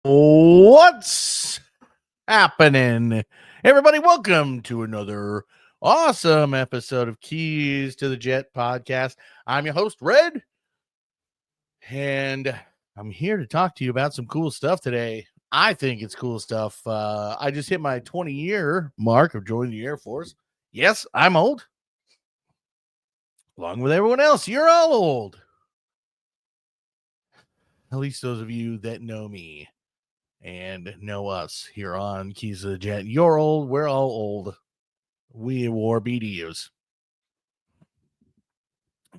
What's happening? Everybody, welcome to another awesome episode of Keys to the Jet podcast. I'm your host, Red, and I'm here to talk to you about some cool stuff today. I think it's cool stuff. I just hit my 20-year mark of joining the Air Force. Yes, I'm old. Along with everyone else, you're all old. At least those of you that know me and know us here on Keys to the Jet. You're old. We're all old. We wore BDUs.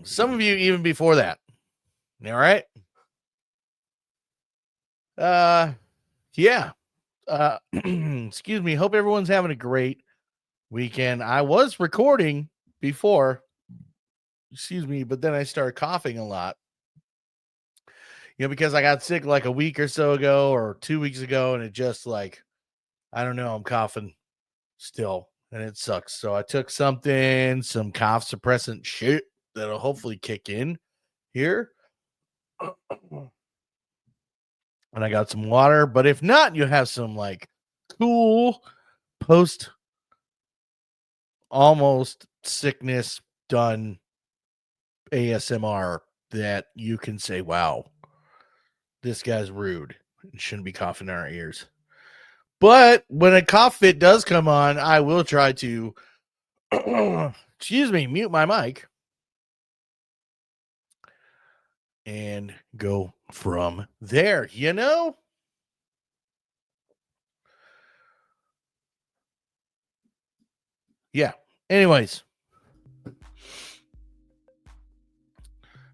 Some of you even before that. All right. Yeah. Excuse me. Hope everyone's having a great weekend. I was recording before. Excuse me, but then I started coughing a lot. Because I got sick like a week or so ago or 2 weeks ago, and it just I don't know, I'm coughing still, and it sucks. So I took some cough suppressant shit that'll hopefully kick in here. And I got some water, but if not, you have some cool post almost sickness done ASMR that you can say, wow, this guy's rude and shouldn't be coughing in our ears. But when a cough fit does come on, I will try to, mute my mic and go from there, Yeah. Anyways.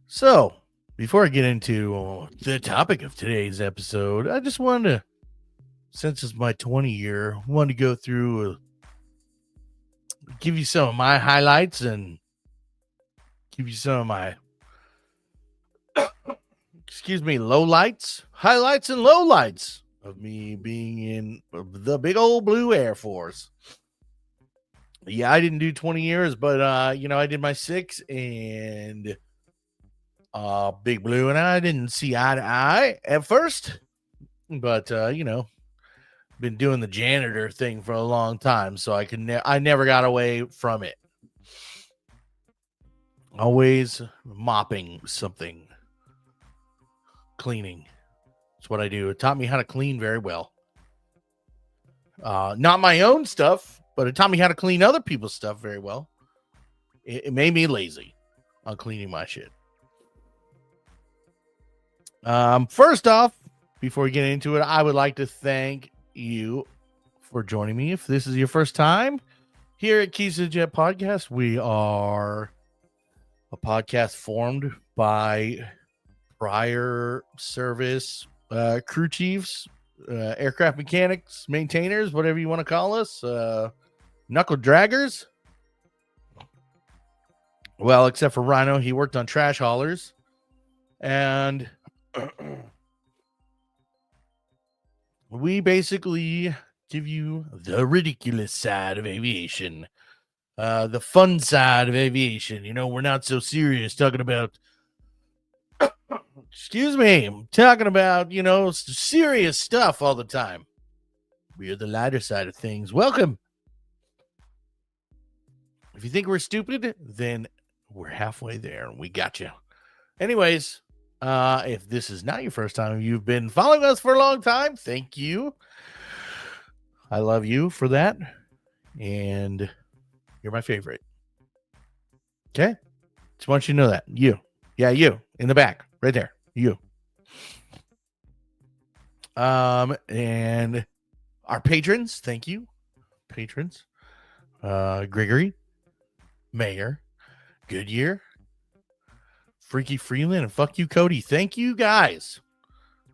So, before I get into the topic of today's episode, I just wanted to, since it's my 20 year, wanted to go through, give you some of my highlights and give you some of my, highlights and lowlights of me being in the big old blue Air Force. Yeah, I didn't do 20 years, but, I did my 6 and Big Blue and I didn't see eye to eye at first, but, been doing the janitor thing for a long time, so I never got away from it. Always mopping something, cleaning. That's what I do. It taught me how to clean very well. Not my own stuff, but it taught me how to clean other people's stuff very well. It made me lazy on cleaning my shit. First off, before we get into it, I would like to thank you for joining me. If this is your first time here at Keys to the Jet podcast, we are a podcast formed by prior service crew chiefs, aircraft mechanics, maintainers, whatever you want to call us, knuckle draggers. Well, except for Rhino, he worked on trash haulers. And we basically give you the ridiculous side of aviation, the fun side of aviation. We're not so serious talking about, talking about, serious stuff all the time. We are the lighter side of things. Welcome. If you think we're stupid, then we're halfway there and we got you. Anyways, if this is not your first time, you've been following us for a long time, thank you. I love you for that. And you're my favorite. Okay? Just want you to know that. You. Yeah, you. In the back. Right there. You. And our patrons, thank you. Patrons. Gregory. Mayor. Goodyear. Freaky Freeland and fuck you, Cody. Thank you, guys.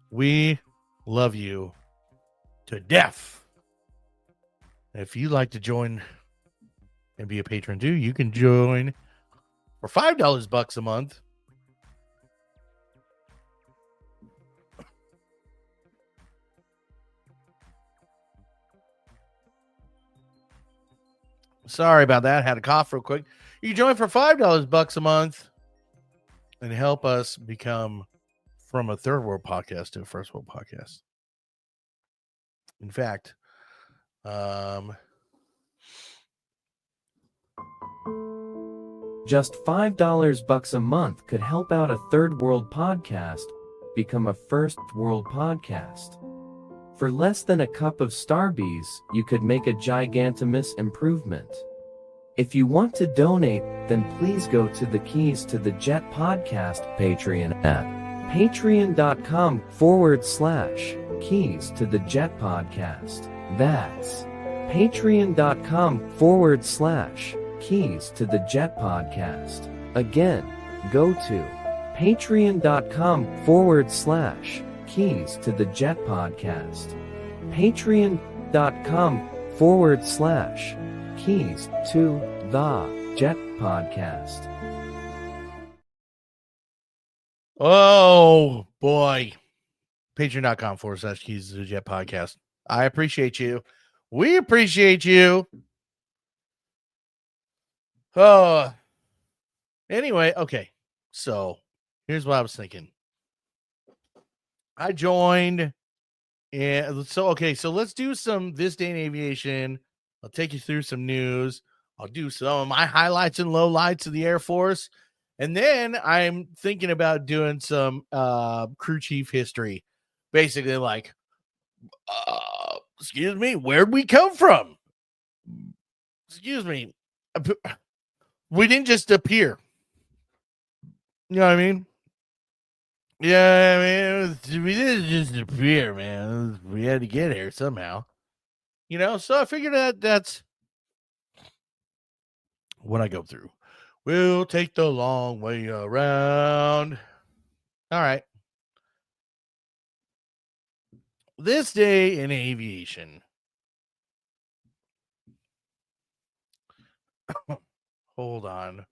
We love you to death. If you'd like to join and be a patron too, you can join for $5 a month. Sorry about that. Had a cough real quick. You can join for $5 a month and help us become from a third world podcast to a first world podcast. In fact, just $5 a month could help out a third world podcast become a first world podcast. For less than a cup of Starbies, you could make a gigantimous improvement. If you want to donate, then please go to the Keys to the Jet podcast Patreon at patreon.com/Keys to the Jet podcast. That's patreon.com/Keys to the Jet podcast. Again, go to patreon.com/Keys to the Jet podcast. Patreon.com/Keys to the Jet podcast. oh boy, patreon.com/Keys to the Jet podcast. I appreciate you. We appreciate you. Oh, anyway, okay. So here's what I was thinking. I joined, and so let's do some This Day in Aviation. I'll take you through some news. I'll do some of my highlights and lowlights of the Air Force. And then I'm thinking about doing some crew chief history. Basically, like, excuse me, where'd we come from? Excuse me. We didn't just appear. You know what I mean? Yeah, I mean, we didn't just appear, man. We had to get here somehow. You know, so I figured that's what I go through. We'll take the long way around. All right. This day in aviation. Hold on.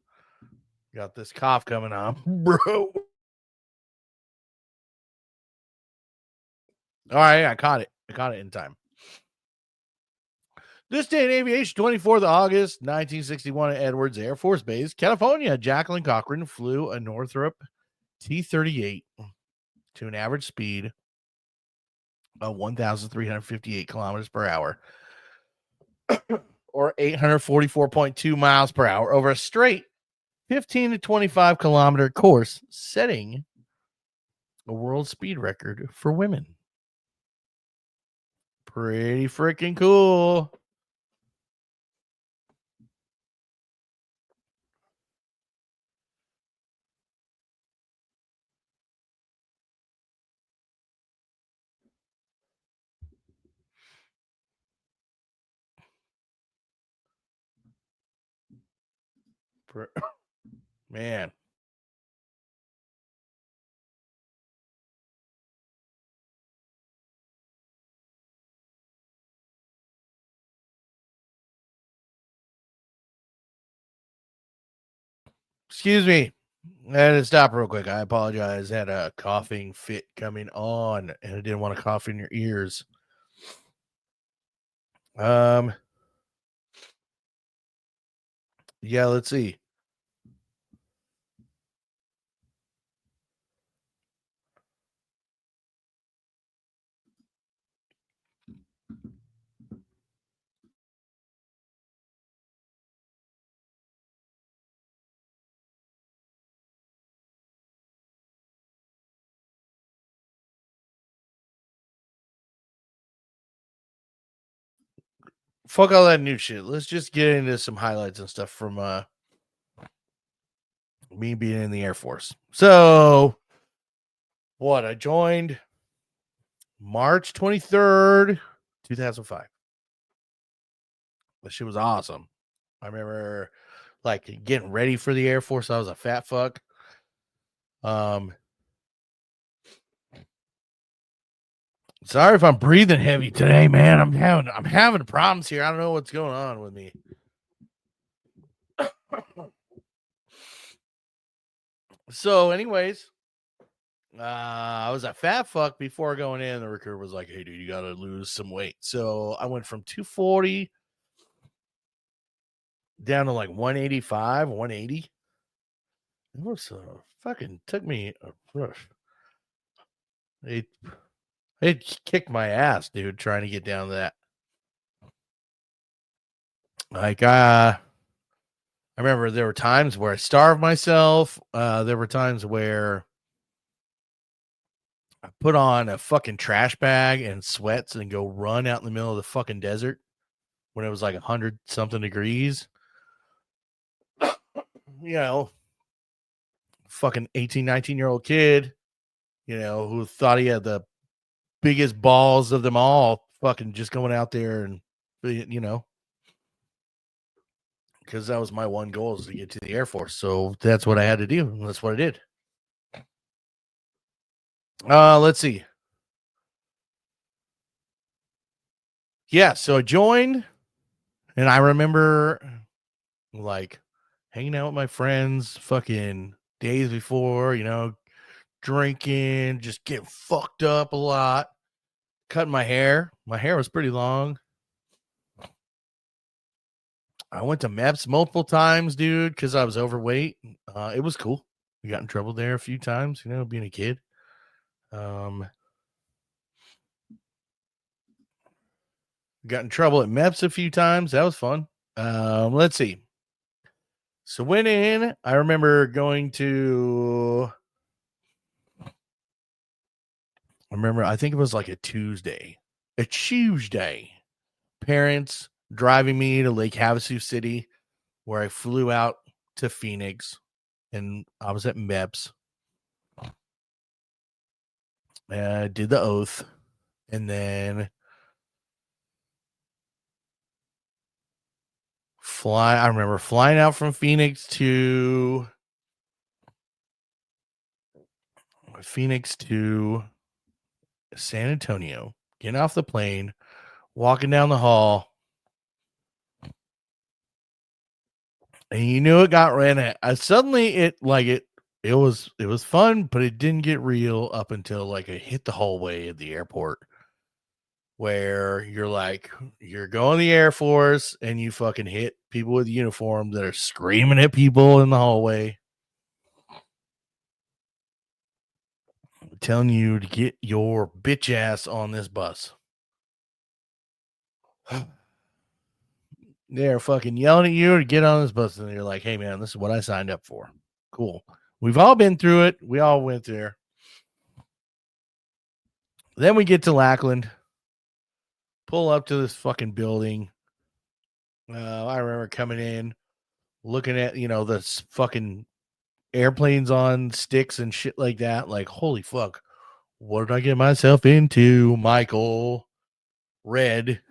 Got this cough coming on, bro. All right, I caught it. I caught it in time. This day in aviation, 24th of August, 1961 at Edwards Air Force Base, California. Jacqueline Cochran flew a Northrop T-38 to an average speed of 1,358 kilometers per hour, or 844.2 miles per hour over a straight 15 to 25 kilometer course, setting a world speed record for women. Pretty freaking cool. Man. Excuse me. I had to stop real quick. I apologize. I had a coughing fit coming on, and I didn't want to cough in your ears. Yeah, let's see. Fuck all that new shit. Let's just get into some highlights and stuff from me being in the Air Force. So, what? I joined March 23rd, 2005. That shit was awesome. I remember like getting ready for the Air Force. I was a fat fuck. Sorry if I'm breathing heavy today, man. I'm having problems here. I don't know what's going on with me. So, anyways, I was a fat fuck before going in. The recruiter was like, "Hey, dude, you got to lose some weight." So I went from 240 down to like 185, 180. It was fucking took me a rush. It kicked my ass, dude, trying to get down to that. Like, I remember there were times where I starved myself. There were times where I put on a fucking trash bag and sweats and go run out in the middle of the fucking desert when it was like 100 something degrees. You know, fucking 18, 19-year-old kid, who thought he had the biggest balls of them all, fucking just going out there and, because that was my one goal, is to get to the Air Force. So that's what I had to do. And that's what I did. Let's see. Yeah, so I joined, and I remember like hanging out with my friends fucking days before, drinking, just getting fucked up a lot, cutting my hair. My hair was pretty long. I went to MEPS multiple times, dude, because I was overweight. It was cool. We got in trouble there a few times, being a kid. Got in trouble at MEPS a few times. That was fun. Let's see. So went in. I remember going to. I think it was like a Tuesday. Parents driving me to Lake Havasu City, where I flew out to Phoenix, and I was at MEPS. Did the oath, and then I remember flying out from Phoenix to San Antonio, getting off the plane, walking down the hall, and it got ran at. Suddenly it was fun, but it didn't get real up until like it hit the hallway at the airport, where you're going to the Air Force and you fucking hit people with uniforms that are screaming at people in the hallway, telling you to get your bitch ass on this bus. They're fucking yelling at you to get on this bus, and you're like, hey man, this is what I signed up for. Cool. We've all been through it. We all went there. Then we get to Lackland, pull up to this fucking building. I remember coming in, looking at, the fucking airplanes on sticks and shit like that. Like, holy fuck, what did I get myself into, Michael? Red.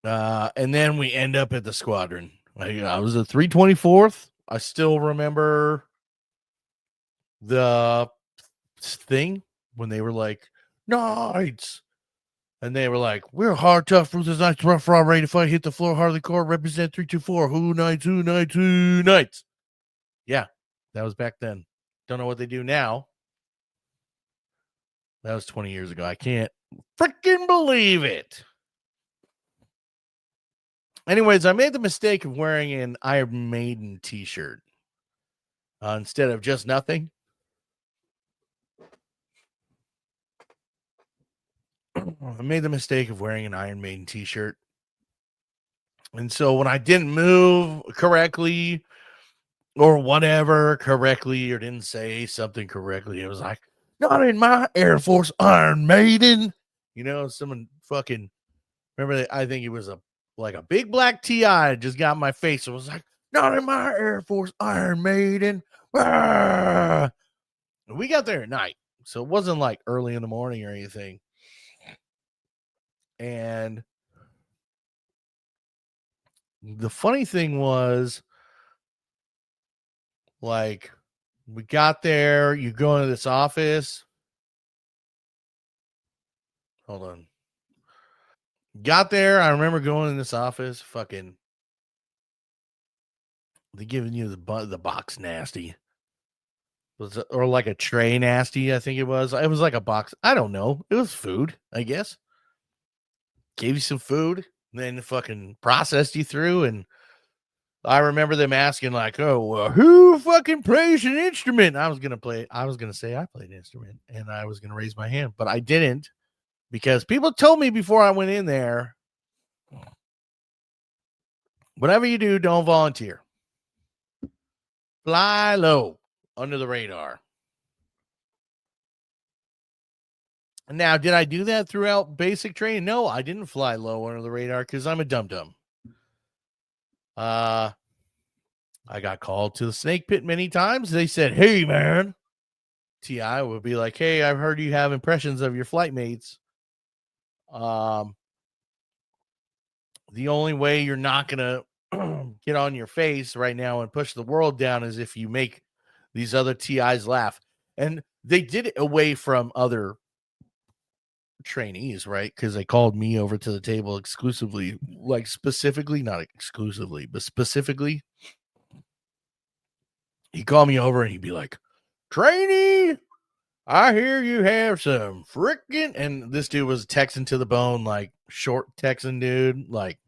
And then we end up at the squadron. I was a 324th. I still remember the thing when they were like, Knights. And they were like, we're hard, tough, ruthless, nights, rough, raw, ready to fight, hit the floor, hardly core, represent 324. Who Knights, who Knights, who Knights. Yeah, that was back then. Don't know what they do now. That was 20 years ago. I can't freaking believe it. Anyways, I made the mistake of wearing an Iron Maiden t-shirt instead of just nothing. I made the mistake of wearing an Iron Maiden t-shirt. And so when I didn't move correctly or whatever correctly, or didn't say something correctly, it was like, not in my Air Force Iron Maiden. Someone fucking, remember that? I think it was a big black TI just got in my face. It was like, not in my Air Force Iron Maiden. Ah! We got there at night, so it wasn't like early in the morning or anything. And the funny thing was, like, we got there, you go into this office. Hold on. Got there, I remember going in this office, fucking, they giving you the box nasty. Or like a tray nasty, I think it was. It was like a box. I don't know. It was food, I guess. Gave you some food, then fucking processed you through, and I remember them asking, like, "Oh, who fucking plays an instrument?" I was gonna say I played an instrument, and I was gonna raise my hand, but I didn't because people told me before I went in there, whatever you do, don't volunteer. Fly low under the radar. Now, did I do that throughout basic training? No, I didn't fly low under the radar because I'm a dum-dum. I got called to the snake pit many times. They said, "Hey, man." TI would be like, "Hey, I've heard you have impressions of your flight mates. Um, the only way you're not going to get on your face right now and push the world down is if you make these other TIs laugh." And they did it away from other trainees, right? Because they called me over to the table exclusively, like specifically, not exclusively, but specifically. He called me over and he'd be like, "Trainee, I hear you have some freaking," and this dude was Texan to the bone, like short Texan dude, like,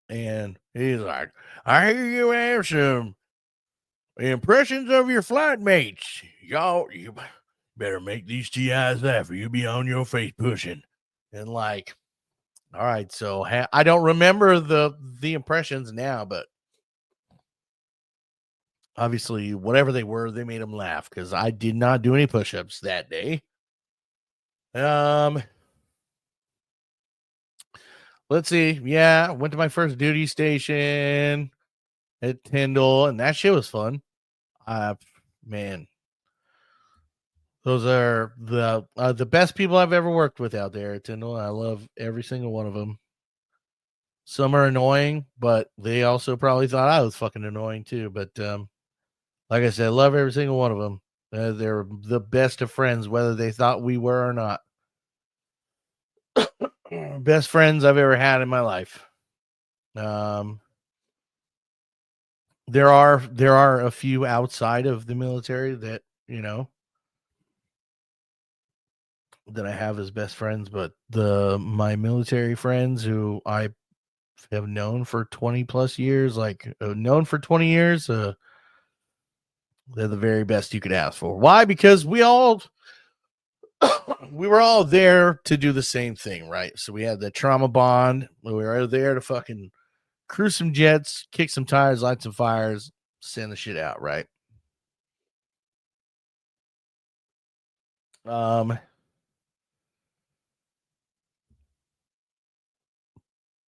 and he's like, "I hear you have some impressions of your flight mates. Y'all, you better make these TIs laugh or you'll be on your face pushing." And like, all right, so I don't remember the impressions now, but obviously, whatever they were, they made them laugh because I did not do any push-ups that day. Let's see. Yeah, went to my first duty station at Tyndall, and that shit was fun. Man, those are the best people I've ever worked with out there at Tyndall. I love every single one of them. Some are annoying, but they also probably thought I was fucking annoying too. But like I said, I love every single one of them. They're the best of friends, whether they thought we were or not. Best friends I've ever had in my life. There are a few outside of the military that, that I have as best friends, but my military friends who I have known for 20 plus years, known for 20 years, they're the very best you could ask for. Why? Because we were all there to do the same thing, right? So we had the trauma bond. We were there to fucking cruise some jets, kick some tires, light some fires, send the shit out, right?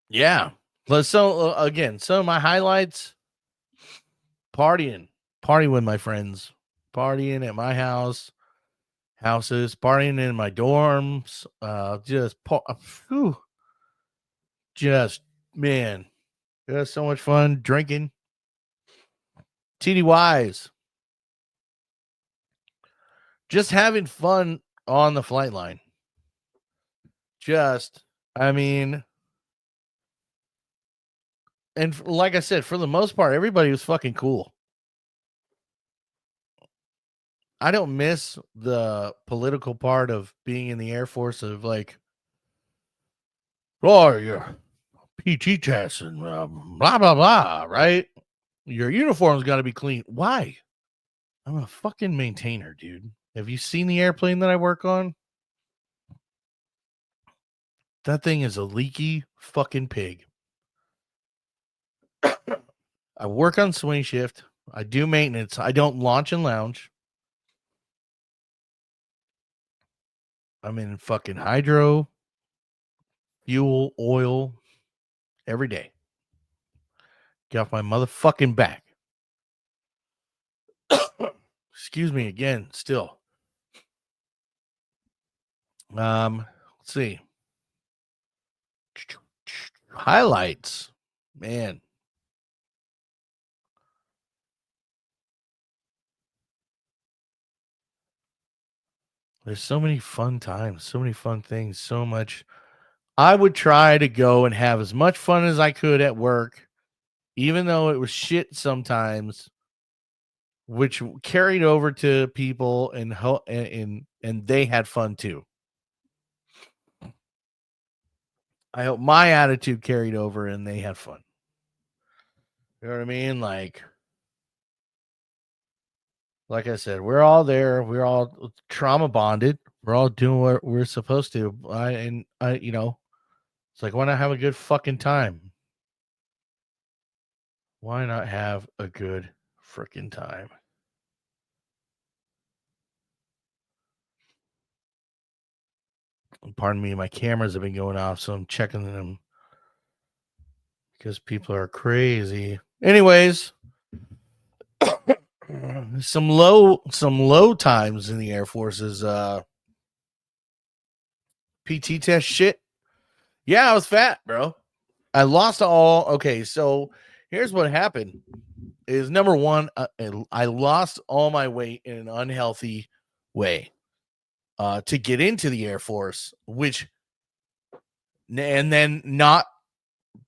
Yeah. So again, some of my highlights: partying with my friends, partying at my houses, partying in my dorms, just man, it was so much fun drinking. TDYs, just having fun on the flight line. I mean, and like I said, for the most part, everybody was fucking cool. I don't miss the political part of being in the Air Force of like, "Oh, your PT test and blah, blah, blah," right? Your uniform's got to be clean. Why? I'm a fucking maintainer, dude. Have you seen the airplane that I work on? That thing is a leaky fucking pig. I work on swing shift. I do maintenance. I don't launch and lounge. I'm in fucking hydro, fuel, oil every day. Get off my motherfucking back. Excuse me again, still. Let's see. Highlights. Man. There's so many fun times, so many fun things, so much. I would try to go and have as much fun as I could at work, even though it was shit sometimes, which carried over to people and they had fun too. I hope my attitude carried over and they had fun. You know what I mean? Like I said, we're all there. We're all trauma bonded. We're all doing what we're supposed to. It's like, why not have a good fucking time? Why not have a good freaking time? Pardon me, my cameras have been going off, so I'm checking them because people are crazy. Anyways, some low times in the Air Force is PT test shit. Yeah, I was fat, bro. I lost all. Okay, so here's what happened: is number one, I lost all my weight in an unhealthy way to get into the Air Force, and then not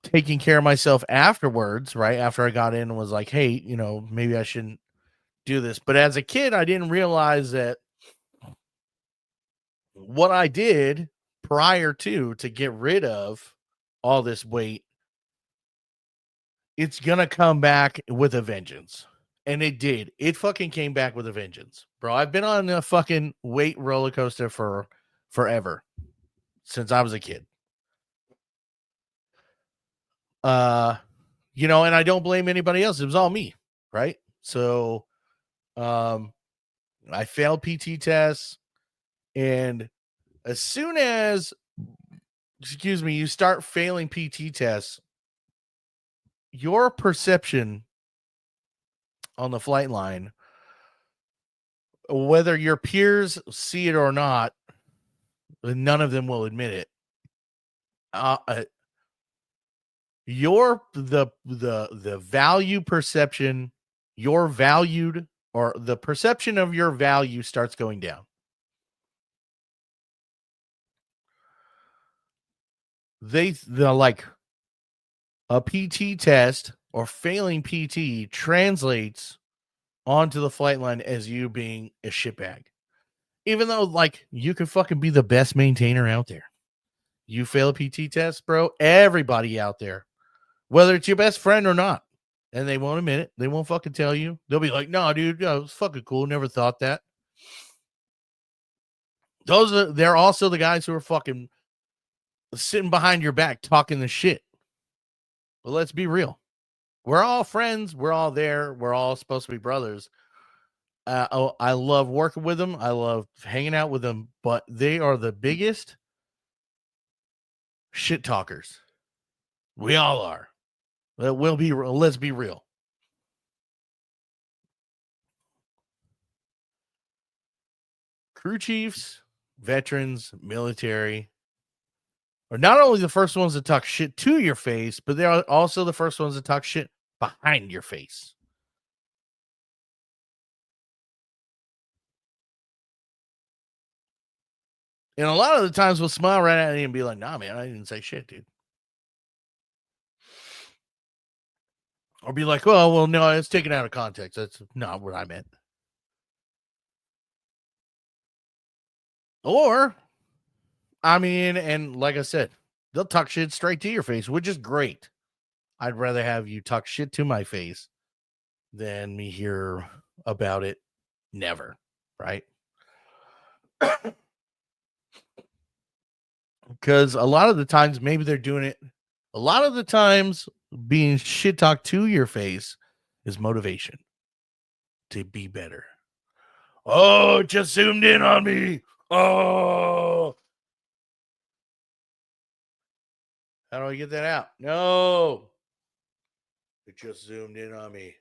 taking care of myself afterwards. Right after I got in, and was like, hey, maybe I shouldn't do this. But as a kid, I didn't realize that what I did prior to get rid of all this weight, it's gonna come back with a vengeance. And it did. It fucking came back with a vengeance. Bro, I've been on a fucking weight roller coaster for forever. Since I was a kid. And I don't blame anybody else. It was all me, right? So I failed PT tests, and as soon as you start failing PT tests, your perception on the flight line, whether your peers see it or not, none of them will admit it. The value perception, your valued, or the perception of your value starts going down. They're like, a PT test or failing PT translates onto the flight line as you being a shitbag. Even though, like, you could fucking be the best maintainer out there. You fail a PT test, bro, everybody out there, whether it's your best friend or not, and they won't admit it, they won't fucking tell you. They'll be like, no, dude, it was fucking cool. Never thought that. They're also the guys who are fucking sitting behind your back talking the shit. But let's be real. We're all friends. We're all there. We're all supposed to be brothers. I love working with them. I love hanging out with them, but they are the biggest shit talkers. We all are. Let's be real. Crew chiefs, veterans, military are not only the first ones to talk shit to your face, but they're also the first ones to talk shit behind your face. And a lot of the times we'll smile right at you and be like, nah, man, I didn't say shit, dude. Or be like, well, no, it's taken out of context. That's not what I meant. Or, I mean, and like I said, they'll talk shit straight to your face, which is great. I'd rather have you talk shit to my face than me hear about it never, right? Because a lot of the times, maybe they're doing it. A lot of the times, being shit talked to your face is motivation to be better. Oh, it just zoomed in on me. Oh. How do I get that out? No. It just zoomed in on me.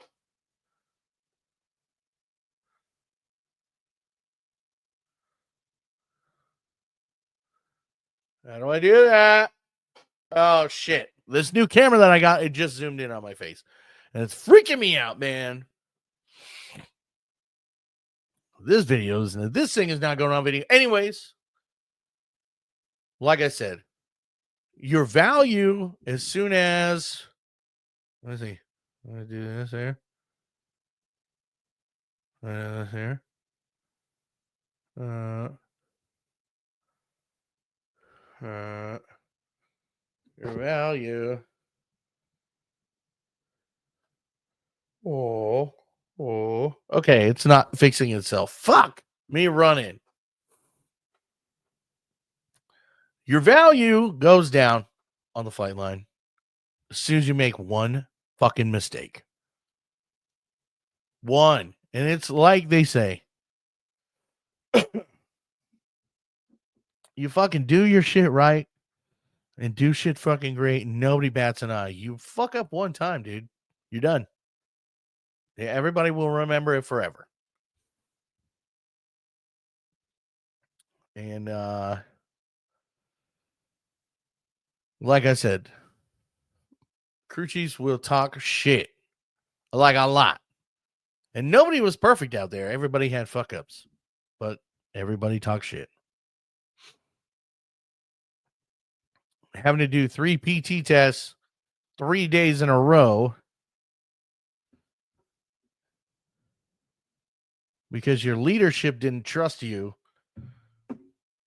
How do I do that? Oh, shit. This new camera that I got, it just zoomed in on my face. And it's freaking me out, man. This thing is not going on video. Anyways, like I said, your value as soon as, let's see, I'm going to do this here. This here. Uh, Your value. Oh, oh. Okay, it's not fixing itself. Fuck me running. Your value goes down on the flight line as soon as you make one fucking mistake. One. And it's like they say, you fucking do your shit right and do shit fucking great, and nobody bats an eye. You fuck up one time, dude. You're done. Yeah, everybody will remember it forever. And like I said, crew chiefs will talk shit like a lot. And nobody was perfect out there. Everybody had fuck ups, but everybody talks shit. Having to do 3 PT tests 3 days in a row because your leadership didn't trust you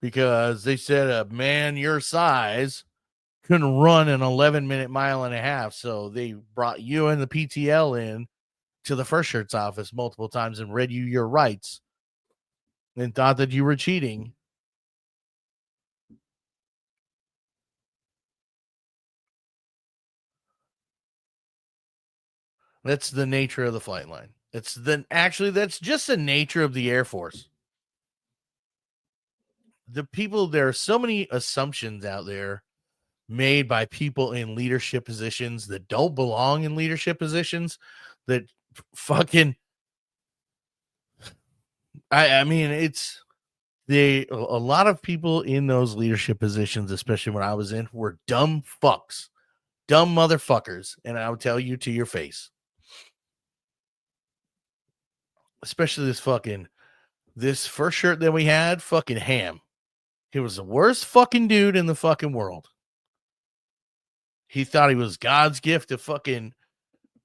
because they said a man your size couldn't run an 11-minute mile and a half. So they brought you and the PTL in to the first shirt's office multiple times and read you your rights and thought that you were cheating. That's the nature of the flight line. That's just the nature of the Air Force. There are so many assumptions out there made by people in leadership positions that don't belong in leadership positions that fucking I mean it's a lot of people in those leadership positions, especially when I was in, were dumb fucks, dumb motherfuckers, and I would tell you to your face. Especially this first shirt that we had, fucking Ham. He was the worst fucking dude in the fucking world. He thought he was God's gift to fucking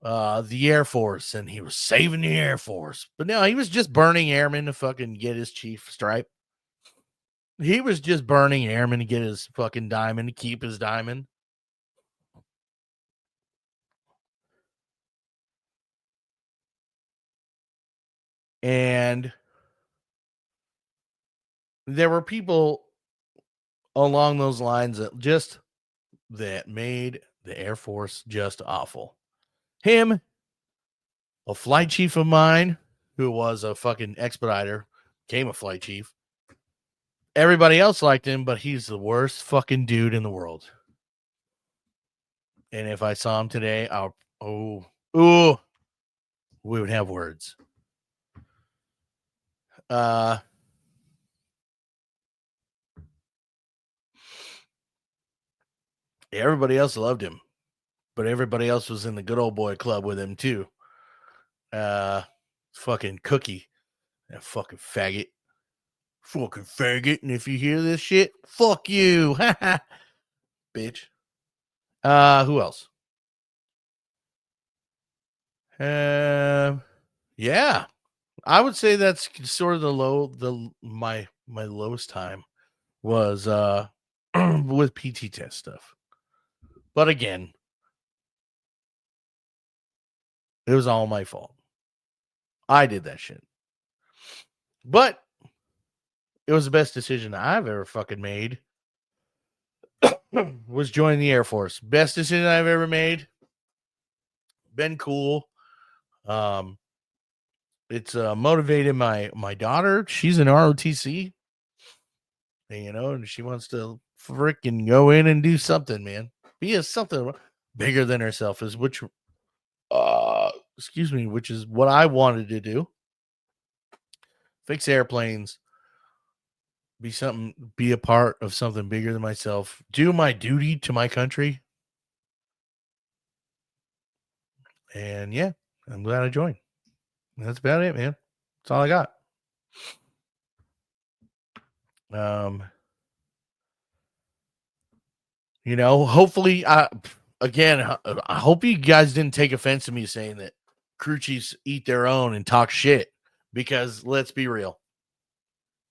the Air Force, and he was saving the Air Force. But no, he was just burning airmen to fucking get his chief stripe. He was just burning airmen to get his fucking diamond, to keep his diamond. And there were people along those lines that made the Air Force just awful. Him, a flight chief of mine, who was a fucking expediter, became a flight chief. Everybody else liked him, but he's the worst fucking dude in the world. And if I saw him today, we would have words. Everybody else loved him, but everybody else was in the good old boy club with him too. Fucking Cookie, that fucking faggot. And if you hear this shit, fuck you. Bitch. Who else? Yeah. I would say that's sort of my lowest time was with PT test stuff. But again, it was all my fault. I did that shit. But it was the best decision I've ever fucking made. Was joining the Air Force. Best decision I've ever made. Been cool. It's motivated my daughter. She's an ROTC. And, and she wants to freaking go in and do something, man. Be something bigger than herself which is what I wanted to do. Fix airplanes. Be a part of something bigger than myself. Do my duty to my country. And yeah, I'm glad I joined. That's about it, man. That's all I got. Hopefully, again, I hope you guys didn't take offense to me saying that crew chiefs eat their own and talk shit, because let's be real.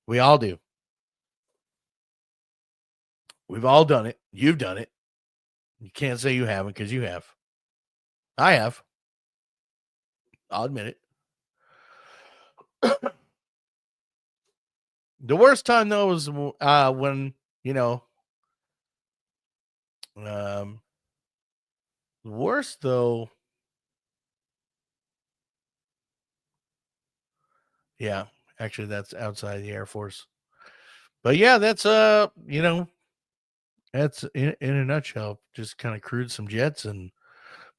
We all do. We've all done it. You've done it. You can't say you haven't because you have. I have. I'll admit it. The worst time though was when um, worst though. Yeah, actually, that's outside the Air Force. But yeah, that's that's in a nutshell. Just kind of crewed some jets and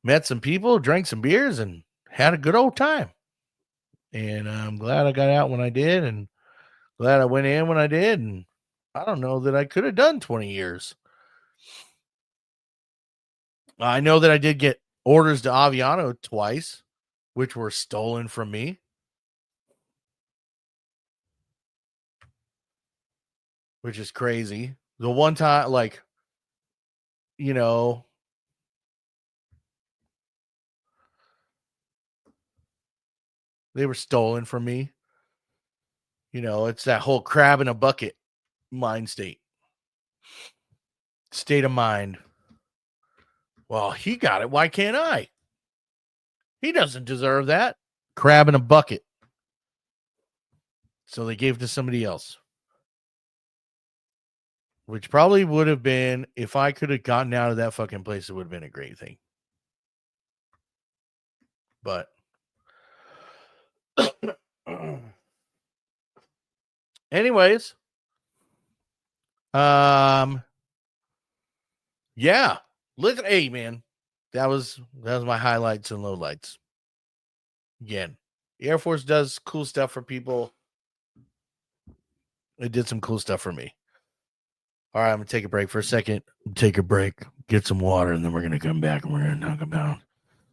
met some people, drank some beers, and had a good old time. And I'm glad I got out when I did, and glad I went in when I did. And I don't know that I could have done 20 years. I know that I did get orders to Aviano twice, which were stolen from me, which is crazy. The one time, like, you know, they were stolen from me. It's that whole crab in a bucket mind state of mind. Well, he got it. Why can't I? He doesn't deserve that. Crab in a bucket. So they gave it to somebody else, which probably would have been, if I could have gotten out of that fucking place, it would have been a great thing. But anyways, yeah. Hey man, that was my highlights and lowlights. Again, the Air Force does cool stuff for people. It did some cool stuff for me. All right, I'm gonna take a break for a second. Take a break, get some water, and then we're gonna come back and we're gonna talk about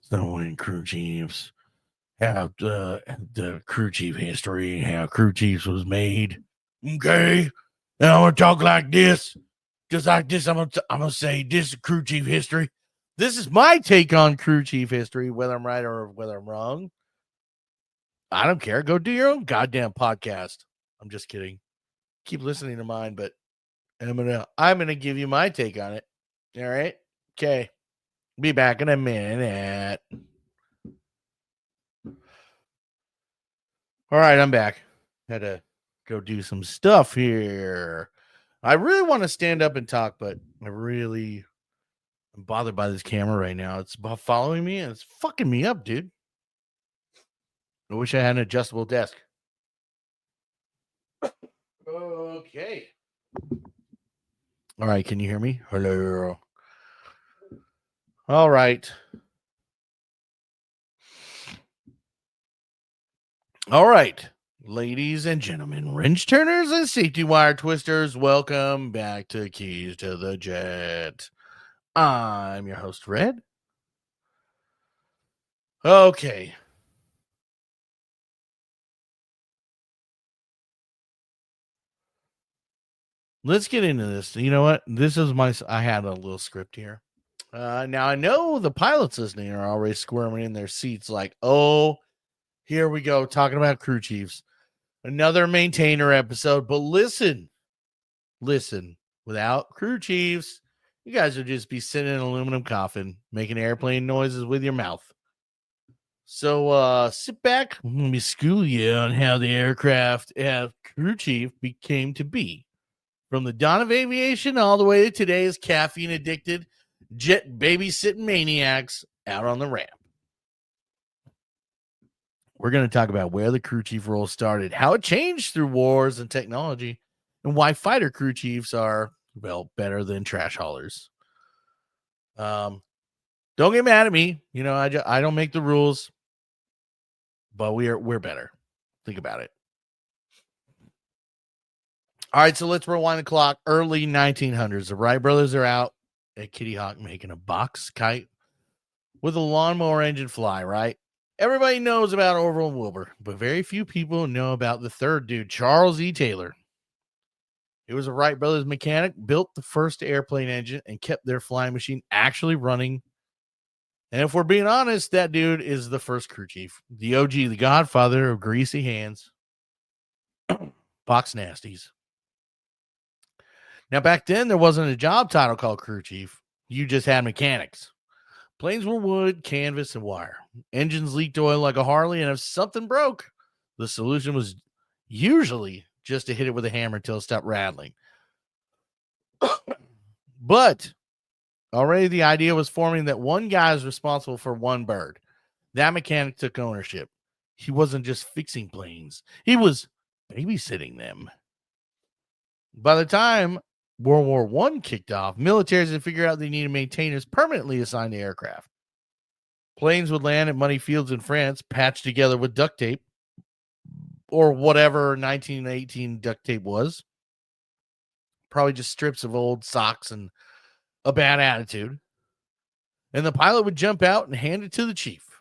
submarine crew chiefs, how the crew chief history, how crew chiefs was made. Okay, and I'm gonna talk like this, just like this. I'm gonna say this is crew chief history. This is my take on crew chief history, whether I'm right or whether I'm wrong. I don't care. Go do your own goddamn podcast. I'm just kidding. Keep listening to mine, but I'm gonna give you my take on it. All right. Okay. Be back in a minute. All right, I'm back. Had to go do some stuff here. I really want to stand up and talk, but I really am bothered by this camera right now. It's following me and it's fucking me up, dude. I wish I had an adjustable desk. Okay. All right, can you hear me? Hello. All right. All right. Ladies and gentlemen, wrench turners and safety wire twisters, welcome back to Keys to the Jet. I'm your host, Red. Okay. Let's get into this. You know what? I had a little script here. Now I know the pilots listening are already squirming in their seats like, oh, here we go, talking about crew chiefs. Another maintainer episode. But listen, without crew chiefs, you guys would just be sitting in an aluminum coffin, making airplane noises with your mouth. So sit back, let me school you on how the aircraft crew chief came to be. From the dawn of aviation all the way to today's caffeine addicted jet babysitting maniacs out on the ramp. We're going to talk about where the crew chief role started, how it changed through wars and technology, and why fighter crew chiefs are, well, better than trash haulers. Don't get mad at me. I don't make the rules, but we're better. Think about it. All right, so let's rewind the clock. Early 1900s. The Wright brothers are out at Kitty Hawk making a box kite with a lawnmower engine fly, right? Everybody knows about Orville and Wilbur, but very few people know about the third dude, Charles E. Taylor. He was a Wright brothers mechanic, built the first airplane engine, and kept their flying machine actually running. And if we're being honest, that dude is the first crew chief, the OG, the godfather of greasy hands, box nasties. Now, back then, there wasn't a job title called crew chief. You just had mechanics. Planes were wood, canvas, and wire. Engines leaked oil like a Harley, and if something broke, the solution was usually just to hit it with a hammer until it stopped rattling. But already the idea was forming that one guy is responsible for one bird. That mechanic took ownership. He wasn't just fixing planes, he was babysitting them. By the time World War I kicked off, militaries had figured out they needed maintainers permanently assigned to aircraft. Planes would land at muddy fields in France, patched together with duct tape, or whatever 1918 duct tape was. Probably just strips of old socks and a bad attitude. And the pilot would jump out and hand it to the chief.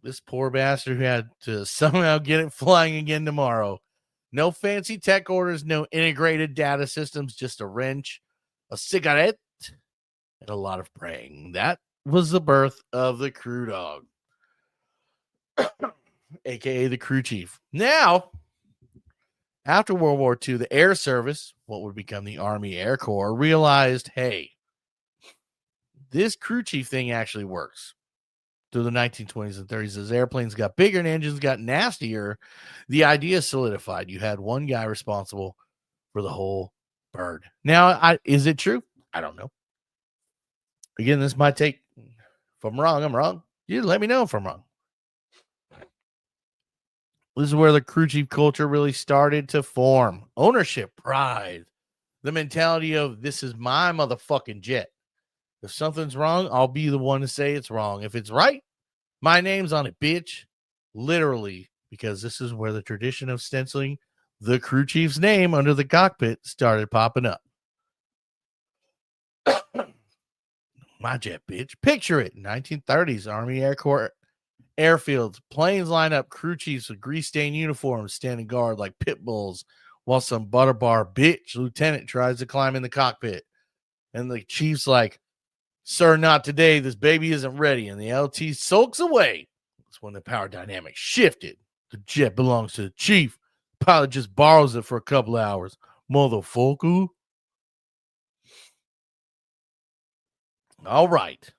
This poor bastard who had to somehow get it flying again tomorrow. No fancy tech orders, no integrated data systems, just a wrench, a cigarette, and a lot of praying. That was the birth of the crew dog, aka the crew chief. Now, after World War II, the Air Service, what would become the Army Air Corps, realized, hey, this crew chief thing actually works. Through the 1920s and 30s, as airplanes got bigger and engines got nastier, the idea solidified. You had one guy responsible for the whole bird. Now, is it true? I don't know. Again, this might take, if I'm wrong, I'm wrong. You let me know if I'm wrong. This is where the crew chief culture really started to form. Ownership, pride, the mentality of this is my motherfucking jet. If something's wrong, I'll be the one to say it's wrong. If it's right, my name's on it, bitch. Literally, because this is where the tradition of stenciling the crew chief's name under the cockpit started popping up. My jet, bitch. Picture it. 1930s, Army Air Corps airfields, planes line up, crew chiefs with grease-stained uniforms standing guard like pit bulls, while some butterbar bitch lieutenant tries to climb in the cockpit. And the chief's like, sir, not today. This baby isn't ready. And the LT sulks away. That's when the power dynamic shifted. The jet belongs to the chief. The pilot just borrows it for a couple hours. Motherfucker. All right.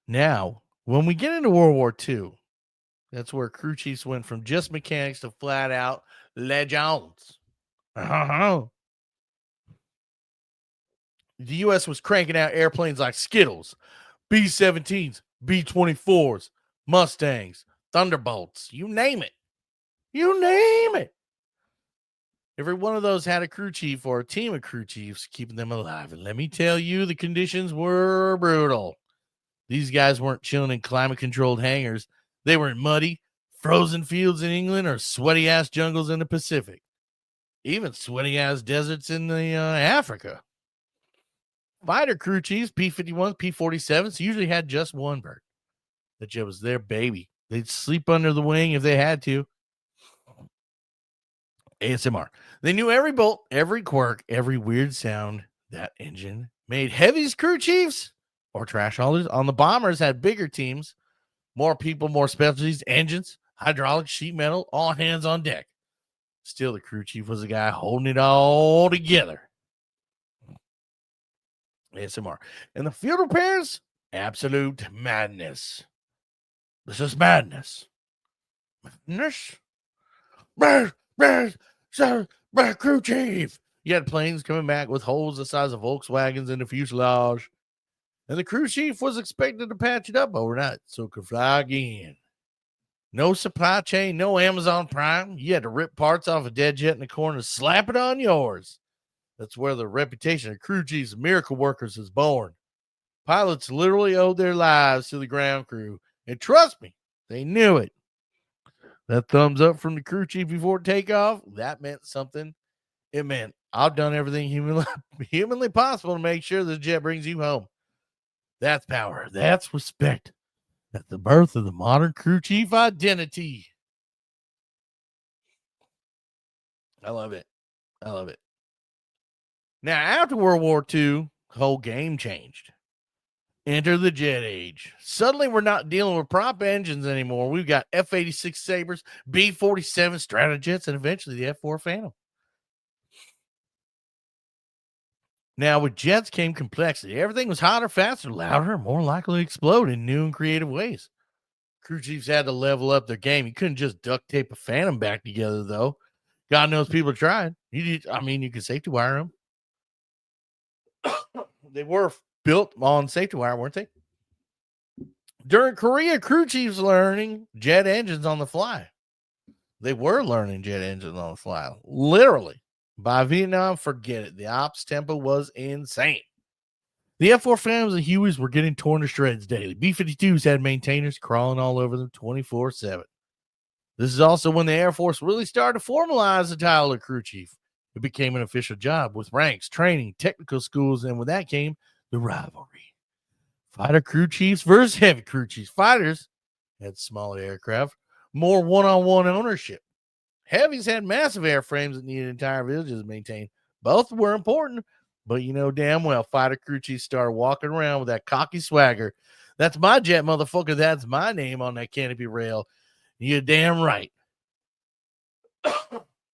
Now, when we get into World War II, that's where crew chiefs went from just mechanics to flat out legends. The U.S. was cranking out airplanes like Skittles, B-17s, B-24s, Mustangs, Thunderbolts, you name it. You name it. Every one of those had a crew chief or a team of crew chiefs keeping them alive. And let me tell you, the conditions were brutal. These guys weren't chilling in climate-controlled hangars. They were in muddy, frozen fields in England or sweaty-ass jungles in the Pacific. Even sweaty-ass deserts in the Africa. Fighter crew chiefs, P-51s, P-47s, usually had just one bird. That jet was their baby. They'd sleep under the wing if they had to. ASMR. They knew every bolt, every quirk, every weird sound that engine made. Heavies crew chiefs or trash haulers on the bombers had bigger teams, more people, more specialties, engines, hydraulics, sheet metal, all hands on deck. Still, the crew chief was the guy holding it all together. ASMR. And the field repairs, absolute madness. This is madness. Madness? Crew chief. You had planes coming back with holes the size of Volkswagens in the fuselage. And the crew chief was expected to patch it up overnight so it could fly again. No supply chain, no Amazon Prime. You had to rip parts off a dead jet in the corner and slap it on yours. That's where the reputation of crew chiefs and miracle workers is born. Pilots literally owed their lives to the ground crew. And trust me, they knew it. That thumbs up from the crew chief before takeoff, that meant something. It meant, I've done everything humanly possible to make sure the jet brings you home. That's power. That's respect. That's the birth of the modern crew chief identity. I love it. I love it. Now, after World War II, the whole game changed. Enter the jet age. Suddenly, we're not dealing with prop engines anymore. We've got F-86 Sabres, B-47 Stratojets, and eventually the F-4 Phantom. Now, with jets came complexity. Everything was hotter, faster, louder, more likely to explode in new and creative ways. Crew chiefs had to level up their game. You couldn't just duct tape a Phantom back together, though. God knows people tried. You could safety wire them. They were built on safety wire, weren't they? During Korea, crew chiefs learning jet engines on the fly. They were learning jet engines on the fly, literally. By Vietnam, forget it. The ops tempo was insane. The F-4 Phantoms and Hueys were getting torn to shreds daily. B-52s had maintainers crawling all over them 24/7. This is also when the Air Force really started to formalize the title of crew chief. It became an official job with ranks, training, technical schools, and with that came the rivalry. Fighter crew chiefs versus heavy crew chiefs. Fighters had smaller aircraft, more one-on-one ownership. Heavies had massive airframes that needed entire villages maintained. Both were important, but you know damn well fighter crew chiefs started walking around with that cocky swagger. That's my jet, motherfucker. That's my name on that canopy rail. You're damn right.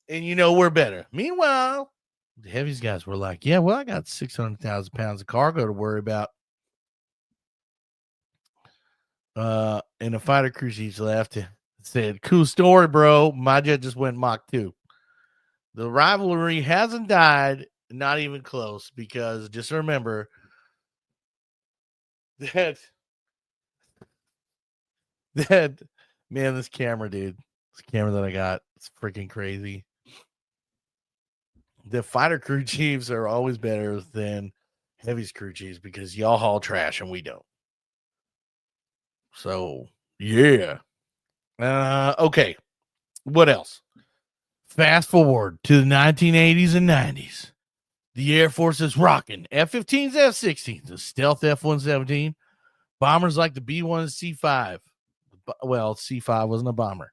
And you know we're better. Meanwhile, the heavies guys were like, yeah, well, I got 600,000 pounds of cargo to worry about. And the fighter crew chiefs left and said, cool story, bro. My jet just went Mach 2. The rivalry hasn't died, not even close, because just remember that man, this camera, dude, this camera that I got, it's freaking crazy. The fighter crew chiefs are always better than heavy's crew chiefs because y'all haul trash and we don't. So yeah. Okay. What else? Fast forward to the 1980s and 90s. The Air Force is rocking F-15s, F-16s, the stealth F-117, bombers like the B-1 C-5. Well, C-5 wasn't a bomber.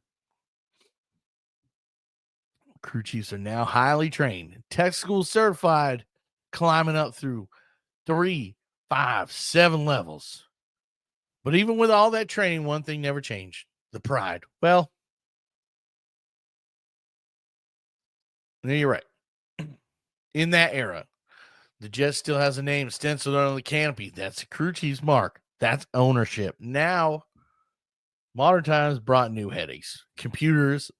Crew chiefs are now highly trained, tech school certified, climbing up through 3, 5, 7 levels. But even with all that training, one thing never changed: the pride. Well, no, you're right. In that era, the jet still has a name stenciled on the canopy. That's the crew chief's mark. That's ownership. Now, modern times brought new headaches: computers,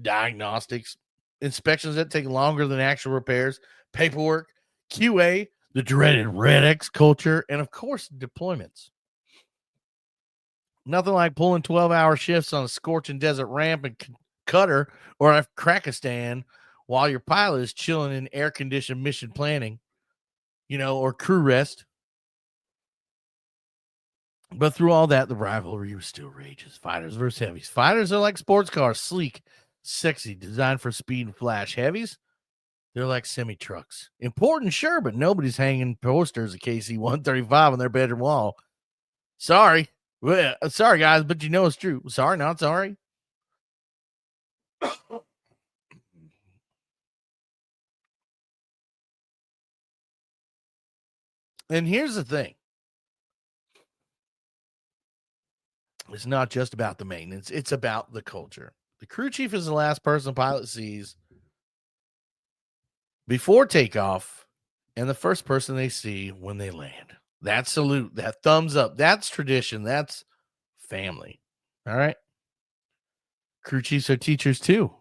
diagnostics, inspections that take longer than actual repairs, paperwork, QA, the dreaded Red X culture, and of course, deployments. Nothing like pulling 12-hour shifts on a scorching desert ramp in Qatar or Kyrgyzstan while your pilot is chilling in air-conditioned mission planning, or crew rest. But through all that, the rivalry still rages. Fighters versus heavies. Fighters are like sports cars, sleek, sexy, designed for speed and flash. Heavies, they're like semi-trucks. Important, sure, but nobody's hanging posters of KC-135 on their bedroom wall. Sorry. Well, sorry, guys, but you know it's true. Sorry, not sorry. And here's the thing. It's not just about the maintenance. It's about the culture. The crew chief is the last person the pilot sees before takeoff and the first person they see when they land. That salute, that thumbs up, that's tradition. That's family. All right. Crew chiefs are teachers too.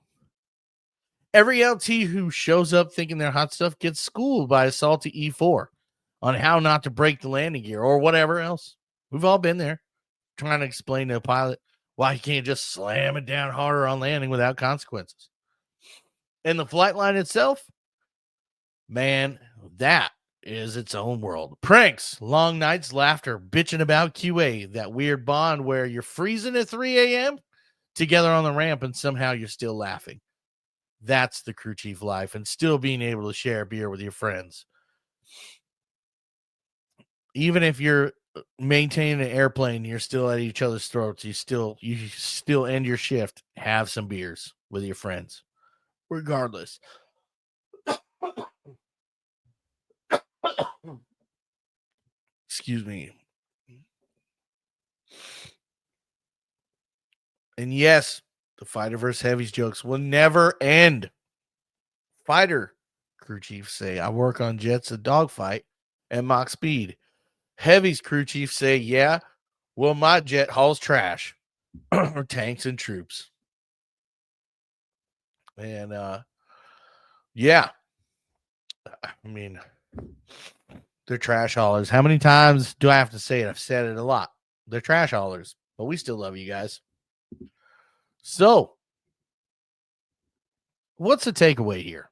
Every LT who shows up thinking they're hot stuff gets schooled by a salty E4 on how not to break the landing gear or whatever else. We've all been there, trying to explain to a pilot why he can't just slam it down harder on landing without consequences. And the flight line itself, man, that is its own world. Pranks, long nights, laughter, bitching about QA, that weird bond where you're freezing at 3 a.m. together on the ramp and somehow you're still laughing. That's the crew chief life, and still being able to share a beer with your friends. Even if you're maintaining an airplane, you're still at each other's throats. You still end your shift, have some beers with your friends, regardless. Excuse me. And yes, the fighter versus heavies jokes will never end. Fighter crew chiefs say, I work on jets at dogfight and Mach speed. Heavy's crew chiefs say, yeah, well, my jet hauls trash or tanks and troops. And yeah, I mean, they're trash haulers. How many times do I have to say it? I've said it a lot. They're trash haulers, but we still love you guys. So, what's the takeaway here?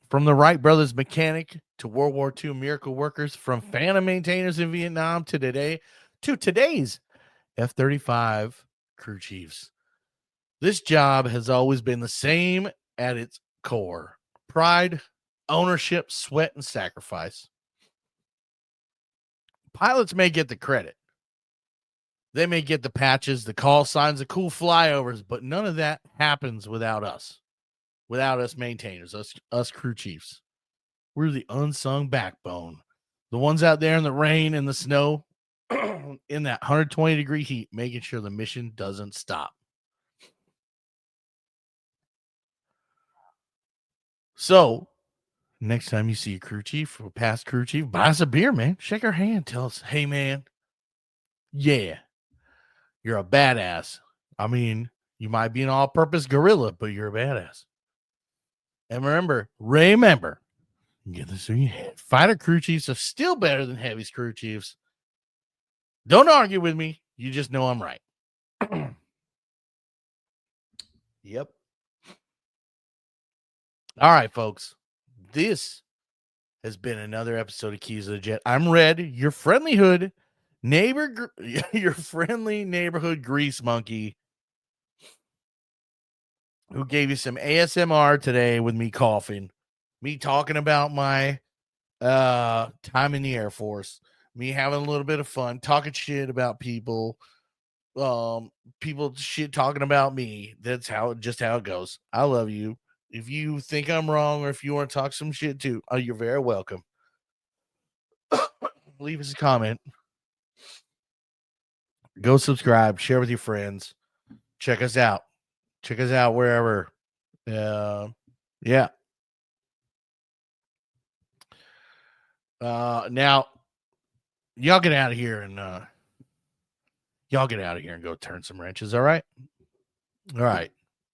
From the Wright brothers mechanic to World War II miracle workers, from Phantom maintainers in Vietnam to today's F-35 crew chiefs. This job has always been the same at its core. Pride, ownership, sweat, and sacrifice. Pilots may get the credit. They may get the patches, the call signs, the cool flyovers, but none of that happens without us. Without us maintainers, us crew chiefs. We're the unsung backbone. The ones out there in the rain and the snow, in that 120-degree heat, making sure the mission doesn't stop. So, next time you see a crew chief or past crew chief, buy us a beer, man. Shake our hand. Tell us, hey, man, yeah, you're a badass. I mean, you might be an all-purpose gorilla, but you're a badass. And remember, get this in your head. Fighter crew chiefs are still better than Heavy's crew chiefs. Don't argue with me. You just know I'm right. Yep. All right, folks. This has been another episode of Keys of the Jet. I'm Red, your friendly hood neighbor, your friendly neighborhood grease monkey who gave you some ASMR today with me coughing, me talking about my time in the Air Force, me having a little bit of fun, talking shit about people, people shit talking about me. That's how it goes. I love you. If you think I'm wrong or if you want to talk some shit too, you're very welcome. Leave us a comment. Go subscribe, share with your friends. Check us out. Check us out wherever. Yeah. Now, y'all get out of here and go turn some wrenches. All right.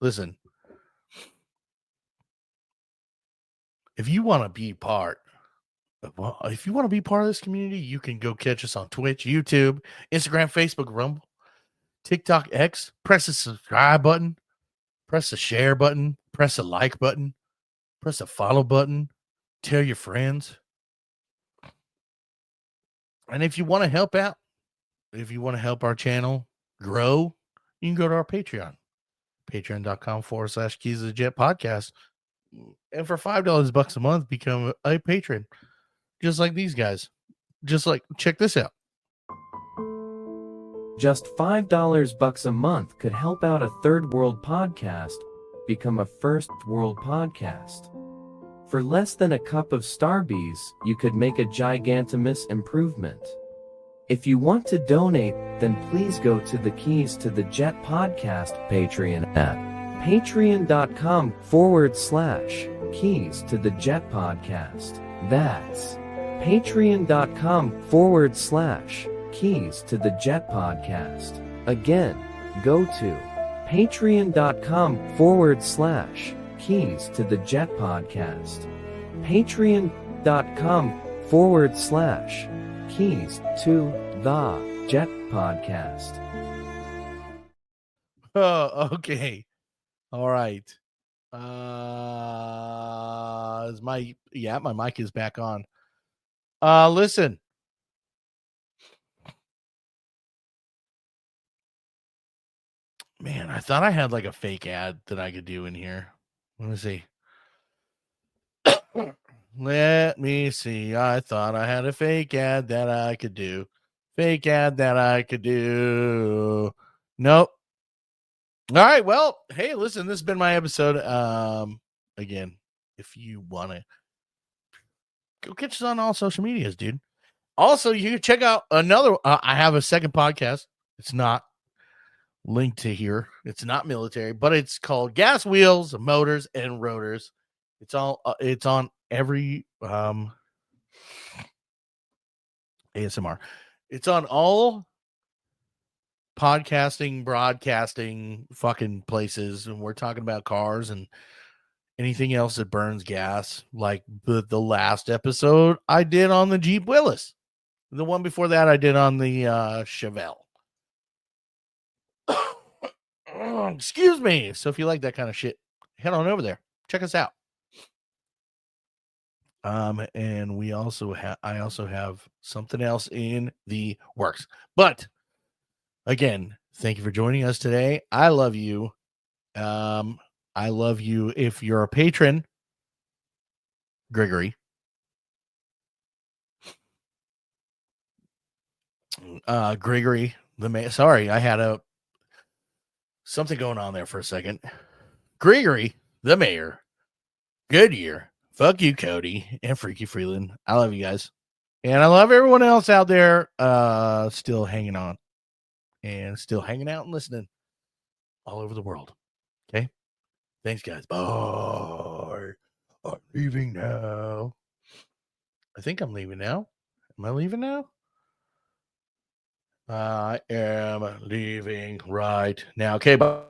Listen. If you want to be part of this community, you can go catch us on Twitch, YouTube, Instagram, Facebook, Rumble, TikTok, X. Press the subscribe button, press the share button, press the like button, press the follow button, tell your friends. And if you want to help out, if you want to help our channel grow, you can go to our Patreon, patreon.com/Keys of the Jet podcast. And for $5 a month, become a patron. Just like these guys. Check this out. Just $5 a month could help out a third world podcast become a first world podcast. For less than a cup of Starbies, you could make a gigantimous improvement. If you want to donate, then please go to the Keys to the Jet podcast Patreon at patreon.com/Keys to the Jet podcast. That's patreon.com/Keys to the Jet podcast. Again, go to patreon.com/Keys to the Jet podcast. patreon.com/Keys to the Jet podcast. Oh, okay. All right. My mic is back on. Listen. Man, I thought I had like a fake ad that I could do in here. Let me see. Let me see. I thought I had a fake ad that I could do. Nope. All right. Well, hey, listen, this has been my episode. Again, if you want to go catch us on all social medias, dude. Also, you can check out another. I have a second podcast. It's not link to here. It's not military, but it's called Gas Wheels, Motors, and Rotors. It's on every ASMR. It's on all podcasting, broadcasting, fucking places, and we're talking about cars and anything else that burns gas. Like the last episode I did on the Jeep Willys. The one before that I did on the Chevelle. Excuse me. So if you like that kind of shit, head on over there. Check us out. And I also have something else in the works. But again, thank you for joining us today. I love you. I love you if you're a patron, Gregory. Gregory, the man. Sorry, I had something going on there for a second. Gregory, the mayor. Goodyear. Fuck you, Cody and Freaky Freeland. I love you guys. And I love everyone else out there still hanging on and still hanging out and listening all over the world. Okay. Thanks, guys. Bye. I'm leaving now. I think I'm leaving now. Am I leaving now? I am leaving right now. Okay, bye.